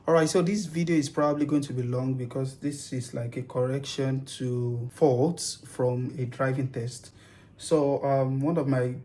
All right, so this video is probably going to be long because this is like a correction to faults from a driving test. So one of my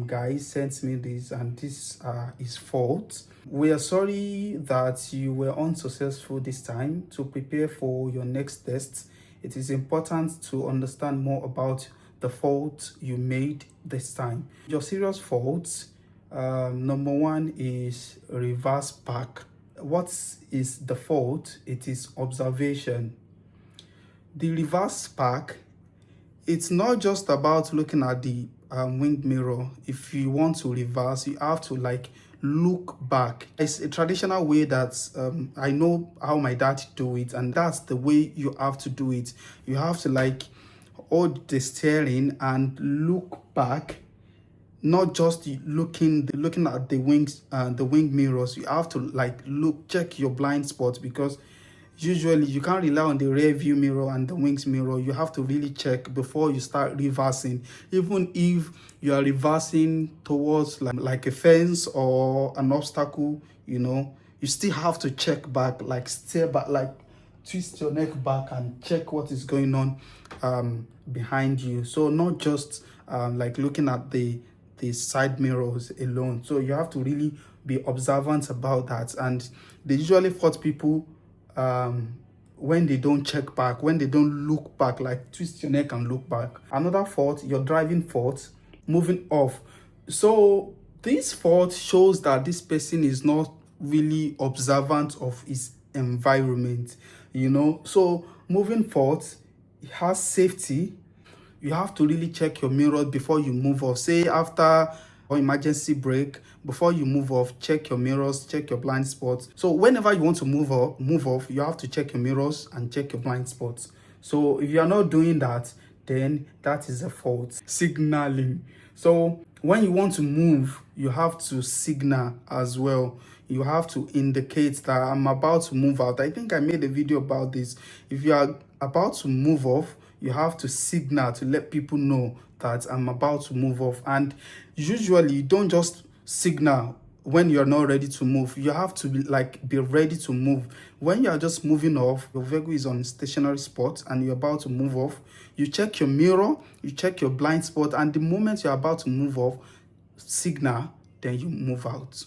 guys sent me this, and this is fault. We are sorry that you were unsuccessful this time. To prepare for your next test, it is important to understand more about the fault you made this time. Your serious faults, number one is reverse park. What is the fault? It is observation. The reverse park, it's not just about looking at the wing mirror. If you want to reverse, you have to like look back. It's a traditional way that I know how my dad do it, and that's the way you have to do it. You have to like hold the steering and look back, not just looking at the wings and the wing mirrors. You have to like check your blind spots, because usually you can't rely on the rear view mirror and the wings mirror. You have to really check before you start reversing. Even if you are reversing towards like a fence or an obstacle, you still have to check back, like stare back, like twist your neck back and check what is going on behind you. So not just like looking at the side mirrors alone. So you have to really be observant about that. And they usually fault people when they don't check back, when they don't look back, like twist your neck and look back. Another fault, your driving fault, moving off. So this fault shows that this person is not really observant of his environment, So moving fault has safety. You have to really check your mirror before you move off. Say after or emergency brake, before you move off, check your mirrors, check your blind spots. So whenever you want to move off, you have to check your mirrors and check your blind spots. So if you are not doing that, then that is a fault. Signaling. So when you want to move, you have to signal as well. You have to indicate that I'm about to move out. I think I made a video about this. If you are about to move off, you have to signal to let people know that I'm about to move off. And usually you don't just signal when you're not ready to move. You have to be ready to move. When you are just moving off, your vehicle is on stationary spot and you're about to move off, you check your mirror, you check your blind spot, and the moment you're about to move off, signal, then you move out.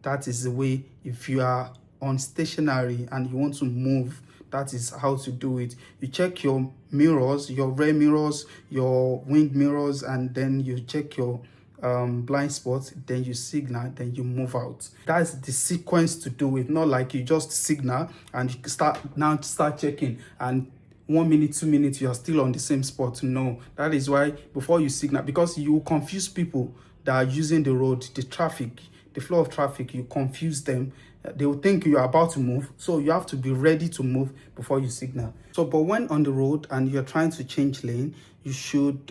That is the way. If you are on stationary and you want to move, that is how to do it. You check your mirrors, your rear mirrors, your wing mirrors, and then you check your blind spots, then you signal, then you move out. That's the sequence to do it. Not like you just signal and you start checking, and 1 minute, 2 minutes, you are still on the same spot. No, that is why before you signal, because you confuse people that are using the road, the traffic, the flow of traffic, you confuse them. They will think you are about to move, so you have to be ready to move before you signal. So but when on the road and you're trying to change lane, you should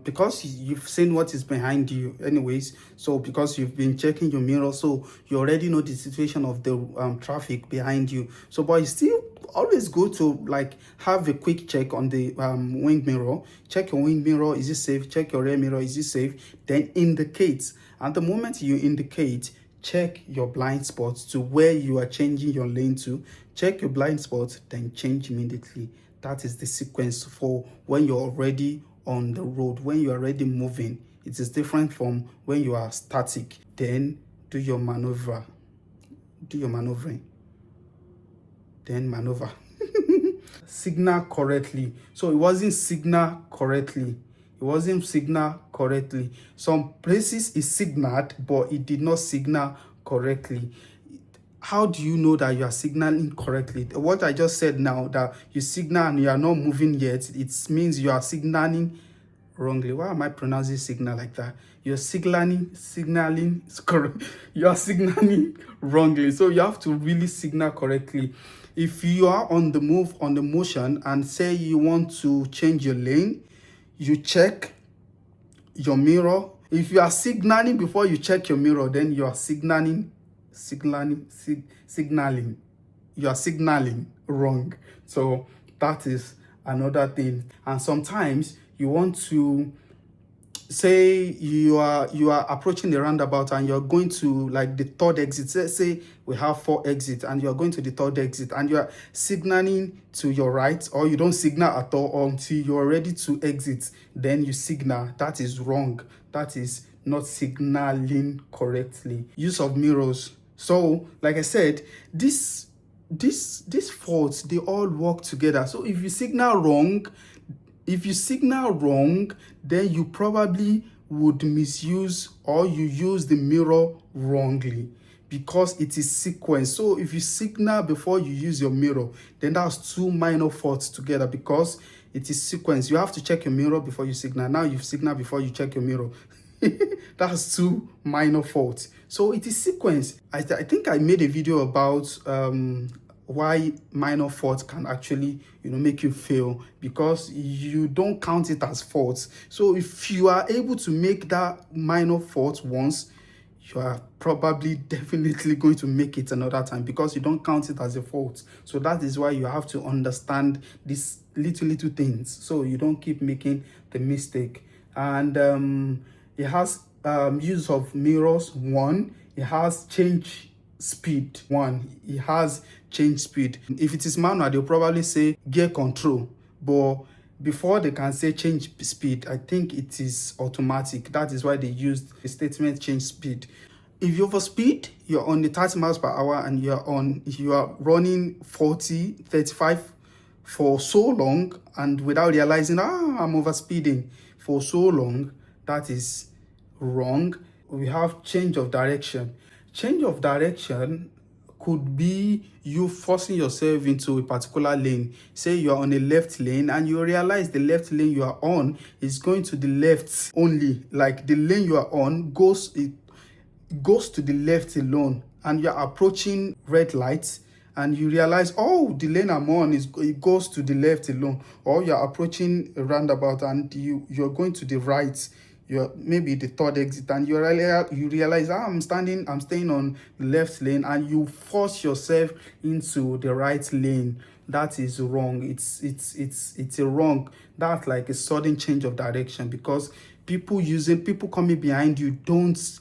because you've seen what is behind you anyways, so because you've been checking your mirror, so you already know the situation of the traffic behind you. So but it's still always good to like have a quick check on the wing mirror. Check your wing mirror, is it safe? Check your rear mirror, is it safe? Then indicate. At the moment you indicate, check your blind spots to where you are changing your lane to. Check your blind spots, then change immediately. That is the sequence for when you're already on the road, when you are already moving. It is different from when you are static. Then do your maneuver. Do your maneuvering. Then maneuver. Signal correctly. So it wasn't signal correctly. It wasn't signal correctly. Some places it signaled, but it did not signal correctly. How do you know that you are signaling correctly? What I just said now, that you signal and you are not moving yet, it means you are signaling wrongly. Why am I pronouncing signal like that? You're signaling, you are signaling wrongly. So you have to really signal correctly. If you are on the move, on the motion, and say you want to change your lane, you check your mirror. If you are signaling before you check your mirror, then you are signaling. You are signaling wrong. So that is another thing. And sometimes you want to say you are approaching the roundabout and you're going to like the third exit. Let's say we have 4 exits and you're going to the third exit and you're signaling to your right, or you don't signal at all until you're ready to exit, then you signal. That is wrong. That is not signaling correctly. Use of mirrors. So like I said, these faults, they all work together. So if you signal wrong, then you probably would misuse, or you use the mirror wrongly, because it is sequence. So if you signal before you use your mirror, then that's two minor faults together, because it is sequence. You have to check your mirror before you signal. Now you've signaled before you check your mirror. That's two minor faults. So it is sequence. I think I made a video about why minor faults can actually make you fail, because you don't count it as faults. So if you are able to make that minor fault once, you are probably definitely going to make it another time, because you don't count it as a fault. So that is why you have to understand these little things, so you don't keep making the mistake. And it has use of mirrors. One, it has change speed. It has change speed. If it is manual, they'll probably say gear control, but before they can say change speed, I think it is automatic. That is why they used the statement change speed. If you overspeed, you're on the 30 miles per hour and you are running 40, 35 for so long, and without realizing, I'm overspeeding for so long, that is wrong. We have change of direction. Change of direction could be you forcing yourself into a particular lane. Say you are on a left lane and you realize the left lane you are on is going to the left only. Like the lane you are on goes to the left alone, and you're approaching red lights and you realize, oh, the lane I'm on it goes to the left alone. Or you're approaching a roundabout and you're going to the right, you're maybe the third exit, and you realize, I'm staying on the left lane, and you force yourself into the right lane. That is wrong. It's a wrong. That's like a sudden change of direction, because people coming behind you don't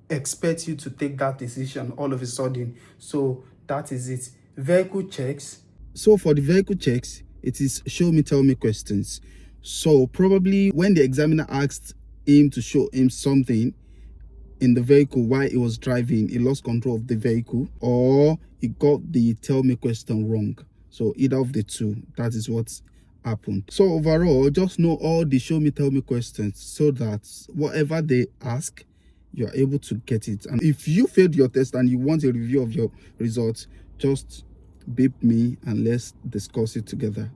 expect you to take that decision all of a sudden. So that is it. Vehicle checks. So for the vehicle checks, it is show me, tell me questions. So probably when the examiner asked him to show him something in the vehicle while he was driving, he lost control of the vehicle, or he got the tell me question wrong. So either of the two, that is what happened. So overall, just know all the show me, tell me questions, so that whatever they ask, you're able to get it. And if you failed your test and you want a review of your results, just beep me and let's discuss it together.